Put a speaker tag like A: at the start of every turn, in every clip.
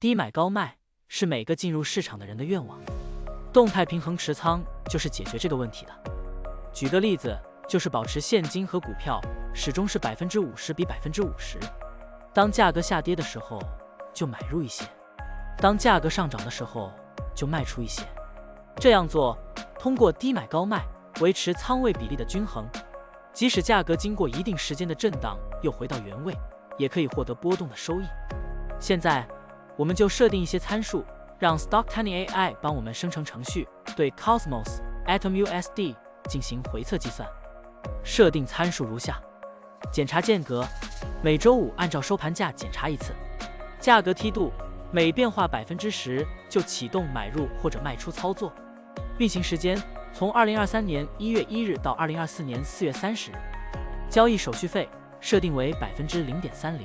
A: 低买高卖是每个进入市场的人的愿望，动态平衡持仓就是解决这个问题的。举个例子，就是保持现金和股票始终是50%比50%，当价格下跌的时候就买入一些，当价格上涨的时候就卖出一些。这样做，通过低买高卖维持仓位比例的均衡，即使价格经过一定时间的震荡又回到原位，也可以获得波动的收益。现在我们就设定一些参数，让 Stocktunning AI 帮我们生成程序，对 Cosmos、Atom USD 进行回测计算。设定参数如下：检查间隔，每周五按照收盘价检查一次；价格梯度，每变化10%就启动买入或者卖出操作；运行时间从2023年1月1日到2024年4月30日；交易手续费设定为0.30%。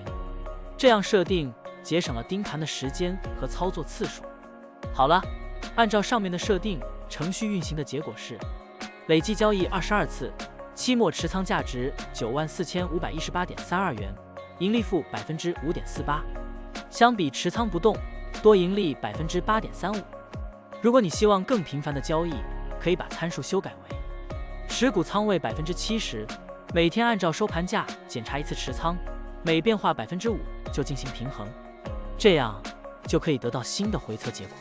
A: 这样设定节省了盯盘的时间和操作次数。好了，按照上面的设定，程序运行的结果是累计交易22次，期末持仓价值94518.32元，盈利负5.48%。相比持仓不动，多盈利8.35%。如果你希望更频繁的交易，可以把参数修改为持股仓位70%，每天按照收盘价检查一次持仓，每变化5%就进行平衡，这样就可以得到新的回测结果。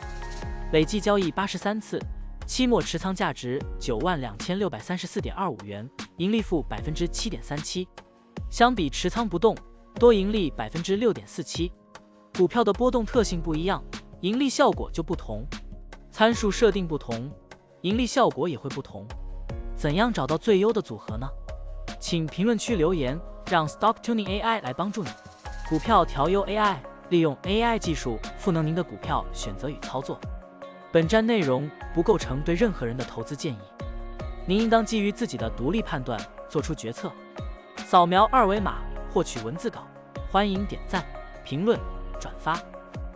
A: 累计交易83次，期末持仓价值92634.25元，盈利负7.37%。相比持仓不动，多盈利6.47%。股票的波动特性不一样，盈利效果就不同。参数设定不同，盈利效果也会不同。怎样找到最优的组合呢？请评论区留言，让 Stocktunning AI 来帮助你。股票调优 AI， 利用 AI 技术赋能您的股票选择与操作。本站内容不构成对任何人的投资建议，您应当基于自己的独立判断做出决策。扫描二维码获取文字稿，欢迎点赞、评论、转发。